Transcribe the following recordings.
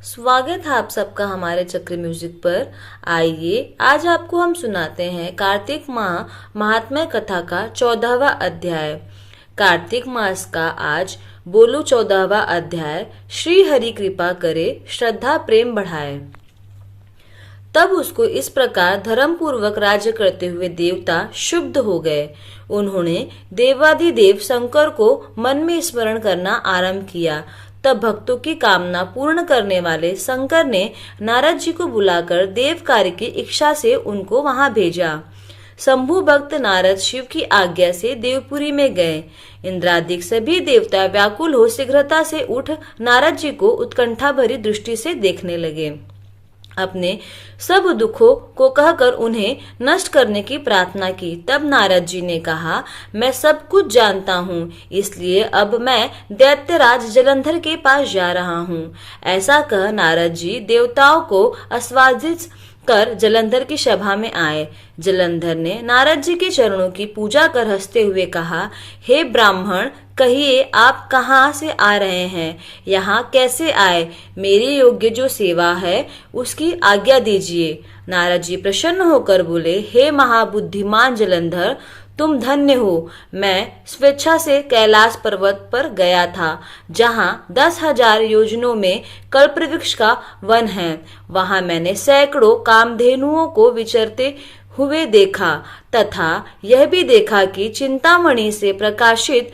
स्वागत है आप सबका हमारे चक्र म्यूजिक पर। आइए आज आपको हम सुनाते हैं कार्तिक माह महात्म्य कथा का 14वां अध्याय। कार्तिक मास का आज बोलो 14वां अध्याय। श्री हरि कृपा करे, श्रद्धा प्रेम बढ़ाए। तब उसको इस प्रकार धर्म पूर्वक राज्य करते हुए देवता शुद्ध हो गए। उन्होंने देवाधिदेव शंकर को मन में स्मरण करना आरंभ किया। तब भक्तों की कामना पूर्ण करने वाले शंकर ने नारद जी को बुलाकर देव कार्य की इच्छा से उनको वहां भेजा। शंभु भक्त नारद शिव की आज्ञा से देवपुरी में गए। इंद्रादिक सभी देवता व्याकुल हो शीघ्रता से उठ नारद जी को उत्कंठा भरी दृष्टि से देखने लगे। अपने सब दुखों को कहकर उन्हें नष्ट करने की प्रार्थना की। तब नारद जी ने कहा, मैं सब कुछ जानता हूँ, इसलिए अब मैं दैत्यराज जलंधर के पास जा रहा हूँ। ऐसा कह नारद जी देवताओं को आश्वासित कर जलंधर की सभा में आए। जलंधर ने नारद जी के चरणों की पूजा कर हंसते हुए कहा, हे ब्राह्मण, कहिए आप कहाँ से आ रहे हैं, यहाँ कैसे आए? मेरी योग्य जो सेवा है उसकी आज्ञा दीजिए। नारद जी प्रसन्न होकर बोले, हे महाबुद्धिमान जलंधर, तुम धन्य हो। मैं स्वेच्छा से कैलाश पर्वत पर गया था, जहाँ 10,000 योजनों में कल्पवृक्ष का वन है। वहां मैंने सैकड़ों कामधेनुओं को विचरते हुए देखा तथा यह भी देखा कि चिंतामणि से प्रकाशित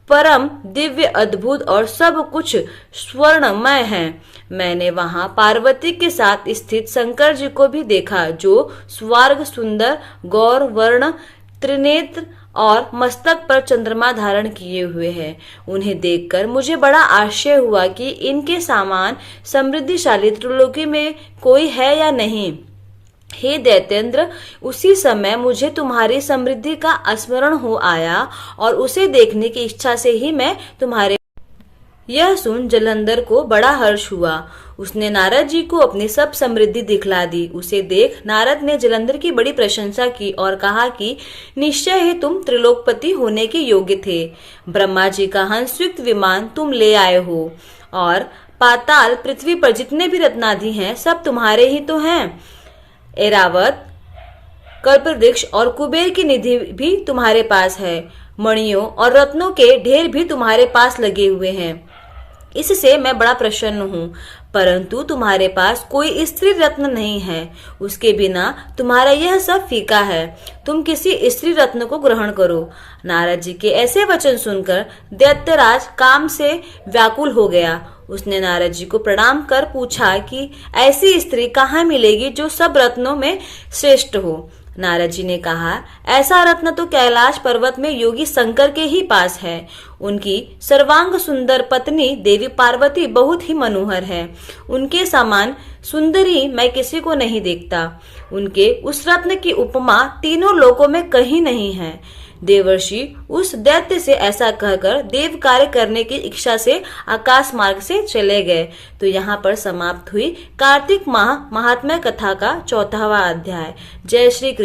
परम दिव्य अद्भुत और सब कुछ स्वर्णमय है। मैंने वहां पार्वती के साथ स्थित शंकर जी को भी देखा, जो स्वर्ग सुंदर गौर वर्ण त्रिनेत्र और मस्तक पर चंद्रमा धारण किए हुए हैं। उन्हें देखकर मुझे बड़ा आश्चर्य हुआ कि इनके समान समृद्धिशाली त्रिलोकी में कोई है या नहीं। हे दैत्येंद्र, उसी समय मुझे तुम्हारी समृद्धि का स्मरण हो आया और उसे देखने की इच्छा से ही मैं तुम्हारे। यह सुन जलंधर को बड़ा हर्ष हुआ। उसने नारद जी को अपनी सब समृद्धि दिखला दी। उसे देख नारद ने जलंधर की बड़ी प्रशंसा की और कहा कि निश्चय ही तुम त्रिलोकपति होने के योग्य थे। ब्रह्मा जी का हंसयुक्त विमान तुम ले आए हो और पाताल पृथ्वी पर जितने भी रत्नादि हैं सब तुम्हारे ही तो हैं। ऐरावत, कल्पवृक्ष और कुबेर की निधि भी तुम्हारे पास है। मणियों और रत्नों के ढेर भी तुम्हारे पास लगे हुए हैं। इससे मैं बड़ा प्रसन्न हूँ, परंतु तुम्हारे पास कोई स्त्री रत्न नहीं है। उसके बिना तुम्हारा यह सब फीका है। तुम किसी स्त्री रत्न को ग्रहण करो। नारद जी के ऐसे वचन सुनकर दैत्यराज काम से व्याकुल हो गया। उसने नारद जी को प्रणाम कर पूछा कि ऐसी स्त्री कहाँ मिलेगी जो सब रत्नों में श्रेष्ठ हो। नारद जी ने कहा, ऐसा रत्न तो कैलाश पर्वत में योगी शंकर के ही पास है। उनकी सर्वांग सुंदर पत्नी देवी पार्वती बहुत ही मनोहर है। उनके समान सुंदरी मैं किसी को नहीं देखता। उनके उस रत्न की उपमा तीनों लोकों में कहीं नहीं है। देवर्षि उस दैत्य से ऐसा कहकर देव कार्य करने की इच्छा से आकाश मार्ग से चले गए। तो यहाँ पर समाप्त हुई कार्तिक माह महात्म्य कथा का 14वां अध्याय। जय श्री कृष्ण।